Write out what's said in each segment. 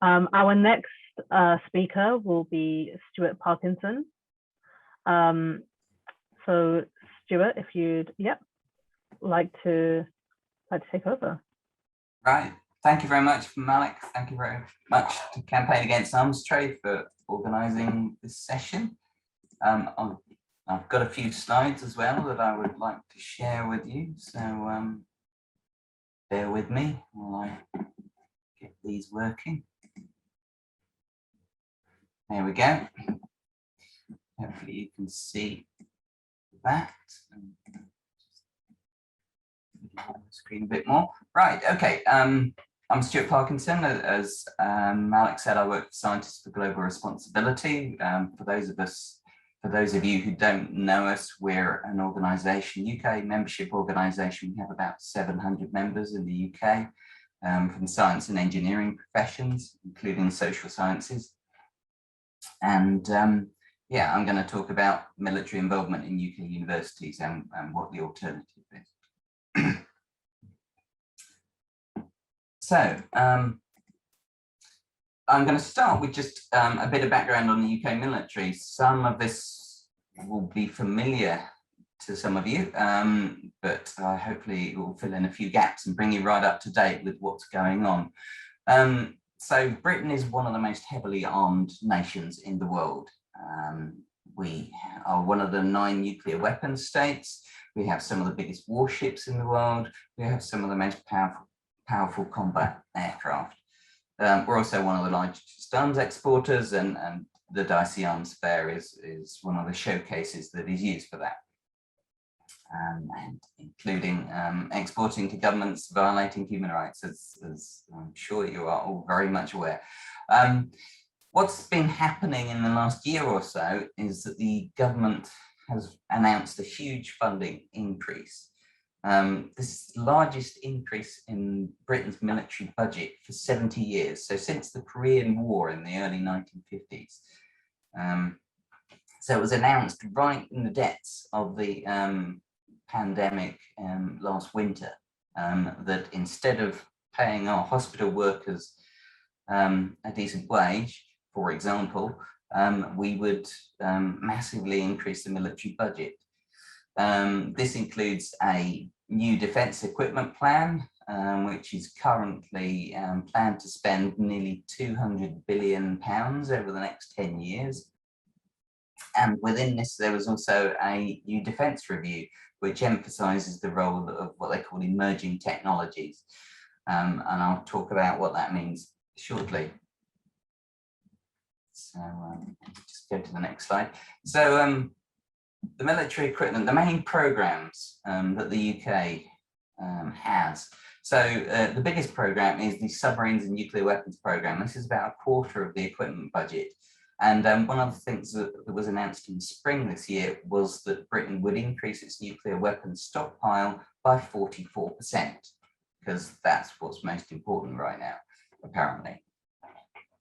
Our next speaker will be Stuart Parkinson. So Stuart, if you'd like to take over. Right. Thank you very much, Malik. Thank you very much to Campaign Against Arms Trade for organising this session. I've got a few slides as well that I would like to share with you. So bear with me while I get these working. There we go. Hopefully you can see that. Screen a bit more. Right, okay. I'm Stuart Parkinson. As Malik said, I work for Scientists for Global Responsibility. For those of you who don't know us, we're an organisation, UK membership organisation. We have about 700 members in the UK from science and engineering professions, including social sciences. And yeah, I'm going to talk about military involvement in UK universities and what the alternative is. So I'm going to start with just a bit of background on the UK military. Some of this will be familiar to some of you, but hopefully it will fill in a few gaps and bring you right up to date with what's going on. So Britain is one of the most heavily armed nations in the world. We are one of the 9 nuclear weapons states. We have some of the biggest warships in the world. We have some of the most powerful combat aircraft. We're also one of the largest arms exporters, and the DSEI Arms Fair is one of the showcases that is used for that. And including exporting to governments violating human rights, as I'm sure you are all very much aware. What's been happening in the last year or so is that the government has announced a huge funding increase. This is the largest increase in Britain's military budget for 70 years, so since the Korean War in the early 1950s. So it was announced right in the depths of the pandemic last winter, that instead of paying our hospital workers a decent wage, for example, we would massively increase the military budget. This includes a new defence equipment plan, which is currently planned to spend nearly £200 billion over the next 10 years. And within this, there was also a new defence review, which emphasises the role of what they call emerging technologies. And I'll talk about what that means shortly. So just go to the next slide. So the military equipment, the main programs that the UK has. So the biggest program is the submarines and nuclear weapons program. This is about a quarter of the equipment budget. And one of the things that was announced in spring this year was that Britain would increase its nuclear weapons stockpile by 44%, because that's what's most important right now, apparently.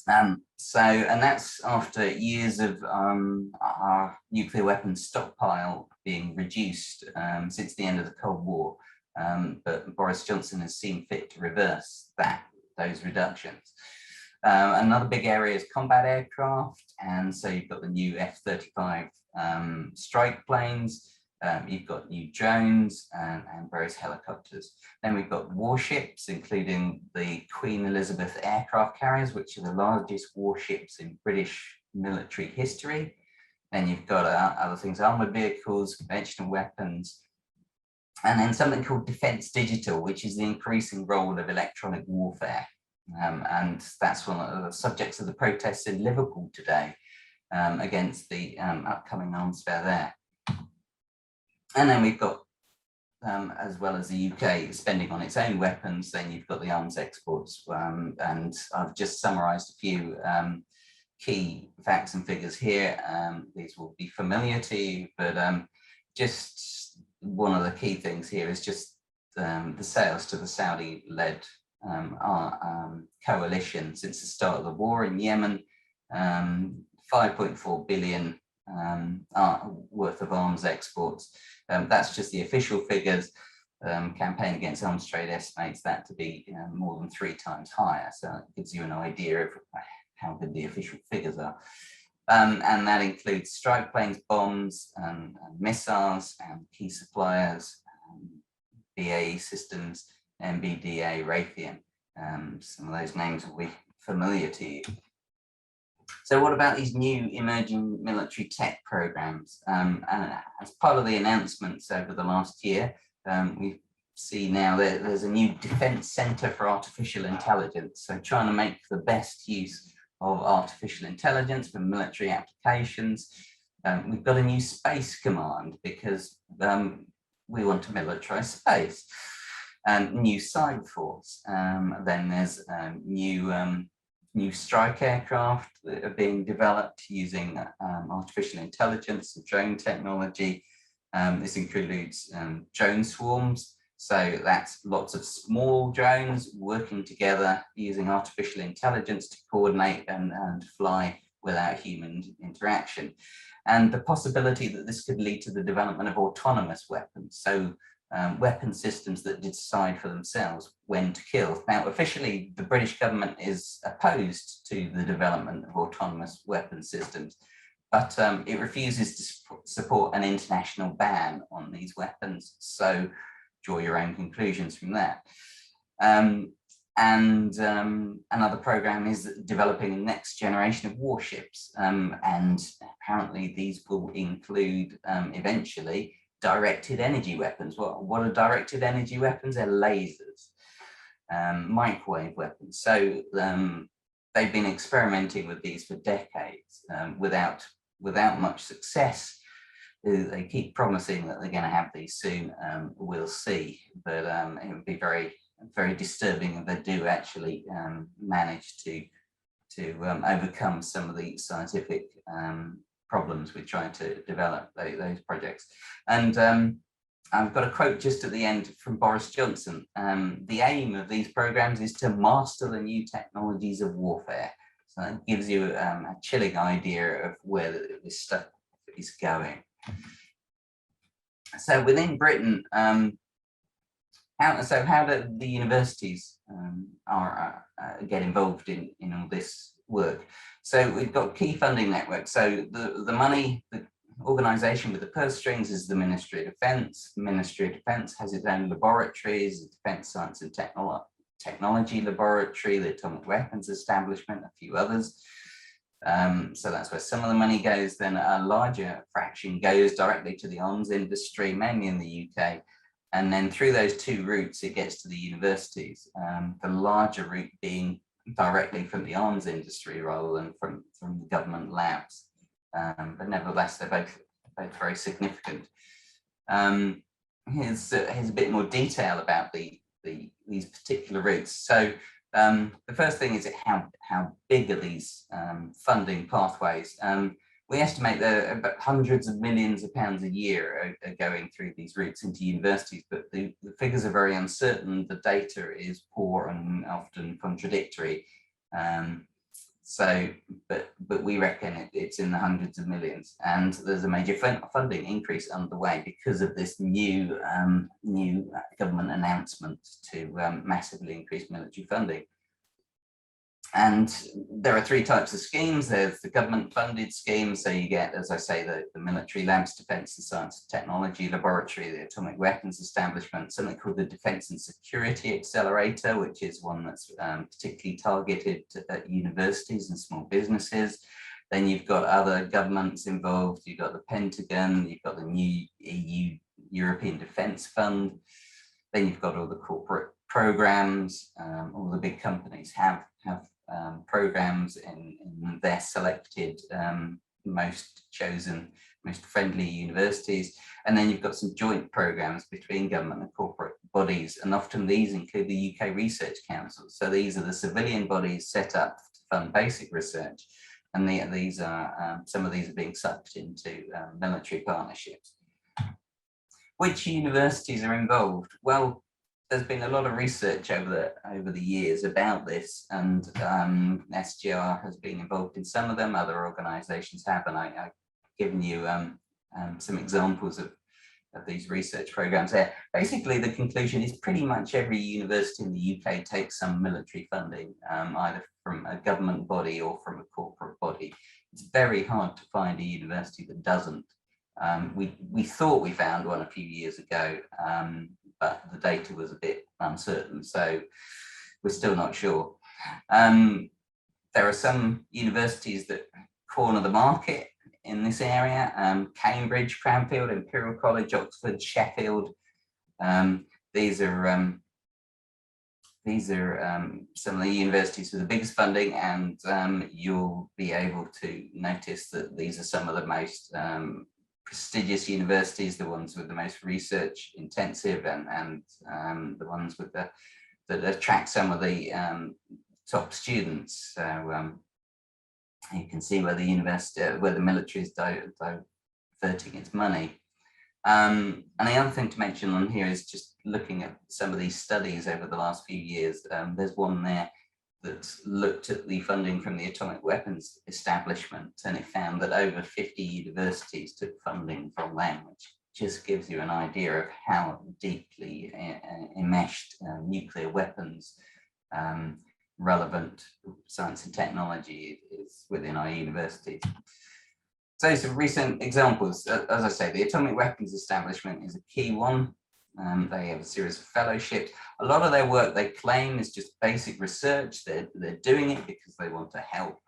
And that's after years of our nuclear weapons stockpile being reduced since the end of the Cold War. But Boris Johnson has seen fit to reverse those reductions. Another big area is combat aircraft, and so you've got the new F-35 strike planes, you've got new drones and various helicopters. Then we've got warships, including the Queen Elizabeth aircraft carriers, which are the largest warships in British military history. Then you've got other things, armoured vehicles, conventional weapons, and then something called Defence Digital, which is the increasing role of electronic warfare. And that's one of the subjects of the protests in Liverpool today against the upcoming arms fair there. And then we've got, as well as the UK spending on its own weapons, then you've got the arms exports. And I've just summarised a few key facts and figures here. These will be familiar to you, but just one of the key things here is just the sales to the Saudi-led coalition since the start of the war in Yemen, 5.4 billion worth of arms exports. That's just the official figures. campaign against arms trade estimates that to be more than 3 times higher. So it gives you an idea of how good the official figures are. And that includes strike planes, bombs, and missiles, and key suppliers, BAE Systems, MBDA, Raytheon. Some of those names will be familiar to you. So what about these new emerging military tech programs? As part of the announcements over the last year, we see now that there's a new Defence Centre for Artificial Intelligence. So trying to make the best use of artificial intelligence for military applications. We've got a new Space Command because we want to militarise space. New Cyber Force. Then there's new strike aircraft that are being developed using artificial intelligence and drone technology. This includes drone swarms. So that's lots of small drones working together using artificial intelligence to coordinate and fly without human interaction. And the possibility that this could lead to the development of autonomous weapons. So weapon systems that decide for themselves when to kill. Now, officially, the British government is opposed to the development of autonomous weapon systems, but it refuses to support an international ban on these weapons. So draw your own conclusions from that. Another program is developing a next generation of warships. And apparently these will include eventually directed energy weapons. What are directed energy weapons? They're lasers, microwave weapons. So they've been experimenting with these for decades without much success. They keep promising that they're going to have these soon. We'll see, but it would be very, very disturbing if they do actually manage to overcome some of the scientific problems with trying to develop those projects. And I've got a quote just at the end from Boris Johnson. The aim of these programs is to master the new technologies of warfare. So that gives you a chilling idea of where this stuff is going. So within Britain, how do the universities get involved in all this work? So we've got key funding networks. So the money, the organisation with the purse strings is the Ministry of Defence. The Ministry of Defence has its own laboratories, the Defence Science and Technology Laboratory, the Atomic Weapons Establishment, a few others. So that's where some of the money goes. Then a larger fraction goes directly to the arms industry, mainly in the UK. And then through those 2 routes, it gets to the universities. The larger route being directly from the arms industry rather than from the government labs. But nevertheless, they're both very significant. Here's a bit more detail about these particular routes. So the first thing is how big are these funding pathways? We estimate that about hundreds of millions of pounds a year are going through these routes into universities, but the figures are very uncertain. The data is poor and often contradictory. But we reckon it's in the hundreds of millions, and there's a major funding increase underway because of this new government announcement to massively increase military funding. And there are 3 types of schemes. There's the government-funded scheme, so you get, as I say, the military labs, Defence and Science and Technology Laboratory, the Atomic Weapons Establishment, something called the Defence and Security Accelerator, which is one that's particularly targeted at universities and small businesses. Then you've got other governments involved. You've got the Pentagon, you've got the new EU European Defence Fund. Then you've got all the corporate programs. All the big companies have programs in their selected, most chosen, most friendly universities. And then you've got some joint programs between government and corporate bodies. And often these include the UK Research Council. So these are the civilian bodies set up to fund basic research. And these are, some of these are being sucked into military partnerships. Which universities are involved? Well, there's been a lot of research over the years about this, and SGR has been involved in some of them. Other organisations have, and I've given you some examples of these research programs there. Basically, the conclusion is pretty much every university in the UK takes some military funding, either from a government body or from a corporate body. It's very hard to find a university that doesn't. We thought we found one a few years ago, but the data was a bit uncertain, so we're still not sure. There are some universities that corner the market in this area: Cambridge, Cranfield, Imperial College, Oxford, Sheffield. These are some of the universities with the biggest funding, and you'll be able to notice that these are some of the most prestigious universities, the ones with the most research intensive, and the ones with the that attract some of the top students. So you can see where the university, where the military is diverting its money. And the other thing to mention on here is just looking at some of these studies over the last few years. There's one there that's looked at the funding from the atomic weapons establishment, and it found that over 50 universities took funding from them, which just gives you an idea of how deeply enmeshed nuclear weapons relevant science and technology is within our universities. So some recent examples, as I say, the atomic weapons establishment is a key one. They have a series of fellowships. A lot of their work, they claim, is just basic research. They're doing it because they want to help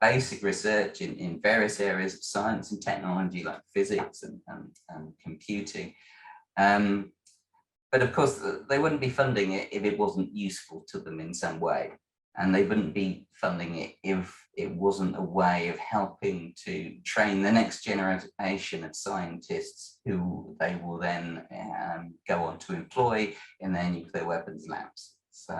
basic research in various areas of science and technology, like physics and computing. But of course, they wouldn't be funding it if it wasn't useful to them in some way. And they wouldn't be funding it if it wasn't a way of helping to train the next generation of scientists who they will then go on to employ in their nuclear weapons labs. So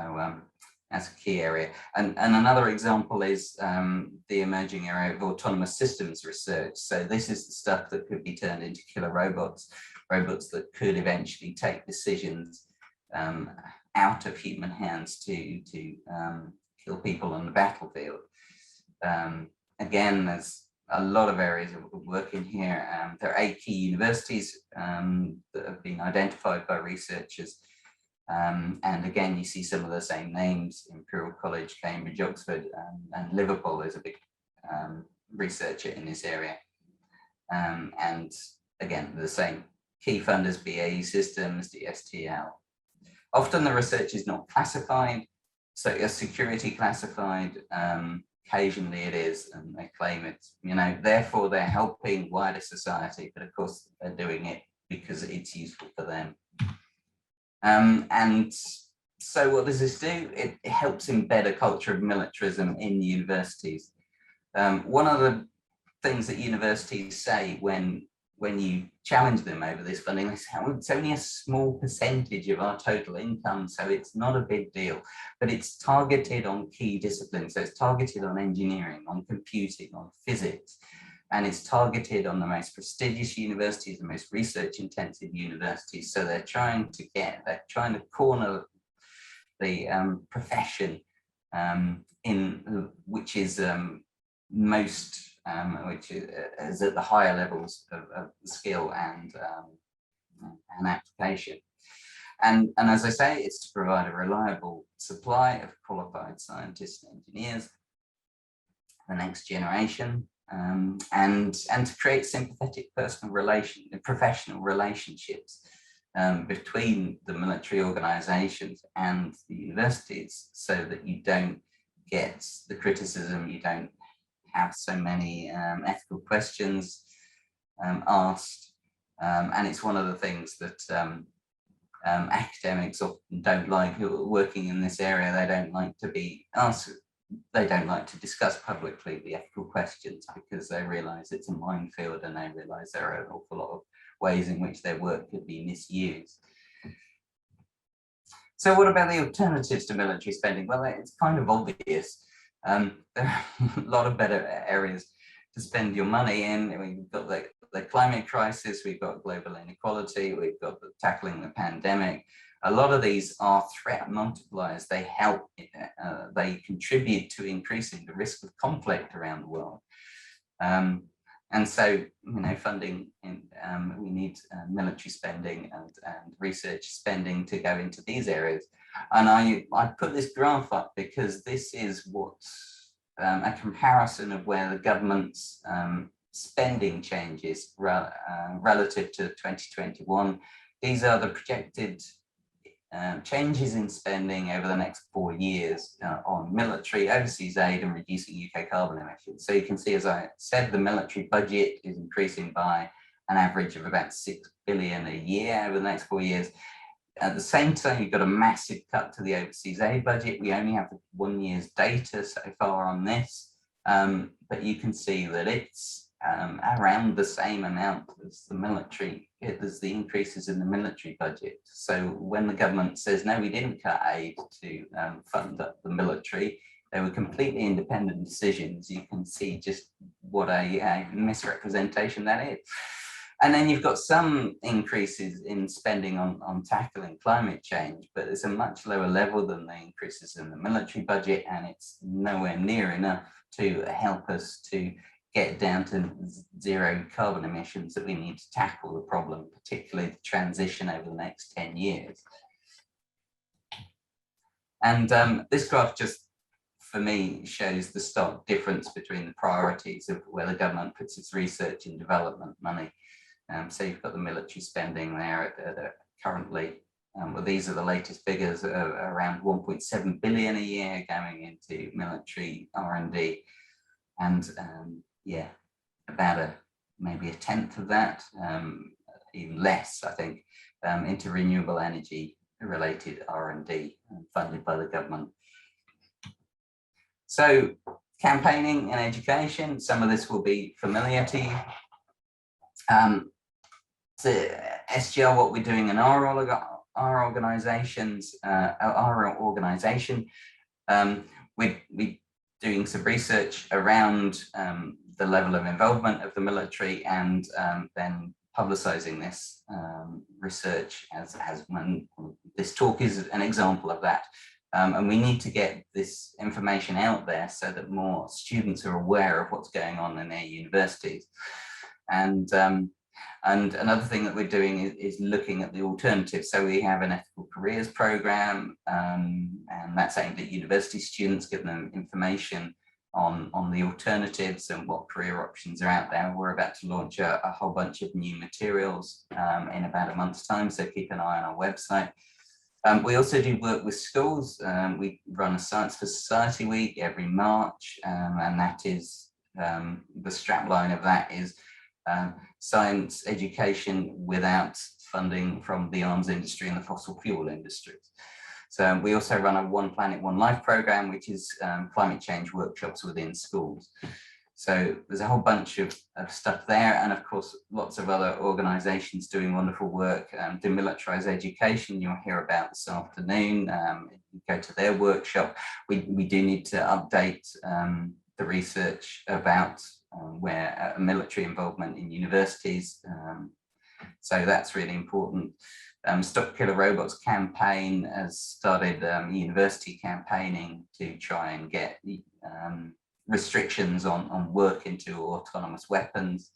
that's a key area. And another example is the emerging area of autonomous systems research. So this is the stuff that could be turned into killer robots, robots that could eventually take decisions out of human hands to kill people on the battlefield. Again, there's a lot of areas of work in here. There are 8 key universities that have been identified by researchers. And again, you see some of the same names: Imperial College, Cambridge, Oxford, and Liverpool is a big researcher in this area. And again, the same key funders: BAE Systems, DSTL. Often the research is not classified, so it's security classified. Occasionally it is, and they claim it's, therefore they're helping wider society, but of course they're doing it because it's useful for them. And so what does this do? It helps embed a culture of militarism in universities. One of the things that universities say when you challenge them over this funding, they say, oh, it's only a small percentage of our total income, so it's not a big deal, but it's targeted on key disciplines. So it's targeted on engineering, on computing, on physics, and it's targeted on the most prestigious universities, the most research intensive universities. So they're trying to corner the profession which is most which is at the higher levels of skill and application. And as I say, it's to provide a reliable supply of qualified scientists and engineers for the next generation, and to create sympathetic professional relationships between the military organizations and the universities, so that you don't get the criticism, you don't have so many ethical questions asked, and it's one of the things that academics often don't like who are working in this area. They don't like to be asked, they don't like to discuss publicly the ethical questions, because they realize it's a minefield, and they realize there are an awful lot of ways in which their work could be misused. So what about the alternatives to military spending? Well, it's kind of obvious. There are a lot of better areas to spend your money in. We've got the climate crisis, we've got global inequality, we've got tackling the pandemic. A lot of these are threat multipliers. They help, they contribute to increasing the risk of conflict around the world. And so, you know, funding, we need military spending and research spending to go into these areas. And I put this graph up because this is what a comparison of where the government's spending changes relative to 2021. These are the projected changes in spending over the next 4 years on military, overseas aid and reducing UK carbon emissions. So you can see, as I said, the military budget is increasing by an average of about 6 billion a year over the next 4 years. At the same time, you've got a massive cut to the overseas aid budget. We only have 1 year's data so far on this, but you can see that it's around the same amount as the military, as the increases in the military budget. So when the government says, no, we didn't cut aid to fund up the military, they were completely independent decisions. You can see just what a misrepresentation that is. And then you've got some increases in spending on tackling climate change, but it's a much lower level than the increases in the military budget, and it's nowhere near enough to help us to get down to zero carbon emissions that we need to tackle the problem, particularly the transition over the next 10 years. And this graph just, for me, shows the stark difference between the priorities of where the government puts its research and development money. So you've got the military spending there currently. Well, these are the latest figures, around 1.7 billion a year going into military R&D. And yeah, about maybe a tenth of that, even less, I think, into renewable energy related R&D funded by the government. So campaigning and education, some of this will be familiar to you. So SGL, what we're doing in our organizations, our organization, we're doing some research around the level of involvement of the military, and then publicizing this research as when this talk is an example of that. And we need to get this information out there so that more students are aware of what's going on in their universities. And another thing that we're doing is looking at the alternatives. So we have an ethical careers program, and that's aimed at university students, giving them information on the alternatives and what career options are out there. We're about to launch a whole bunch of new materials in about a month's time, so keep an eye on our website. We also do work with schools. We run a Science for Society week every March, and that is, the strapline of that is science education without funding from the arms industry and the fossil fuel industries. So we also run a One Planet, One Life program, which is climate change workshops within schools. So there's a whole bunch of stuff there. And of course, lots of other organizations doing wonderful work. Demilitarized education, you'll hear about this afternoon. You go to their workshop. We do need to update the research about where military involvement in universities. So that's really important. Stop Killer Robots campaign has started university campaigning to try and get restrictions on work into autonomous weapons.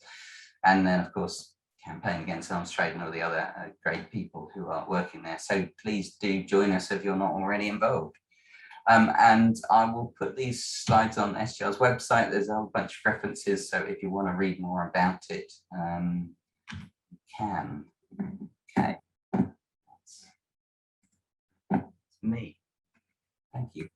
And then, of course, campaign against arms trade and all the other great people who are working there. So please do join us if you're not already involved. And I will put these slides on SGL's website. There's a whole bunch of references, so if you want to read more about it, you can. Okay. That's me. Thank you.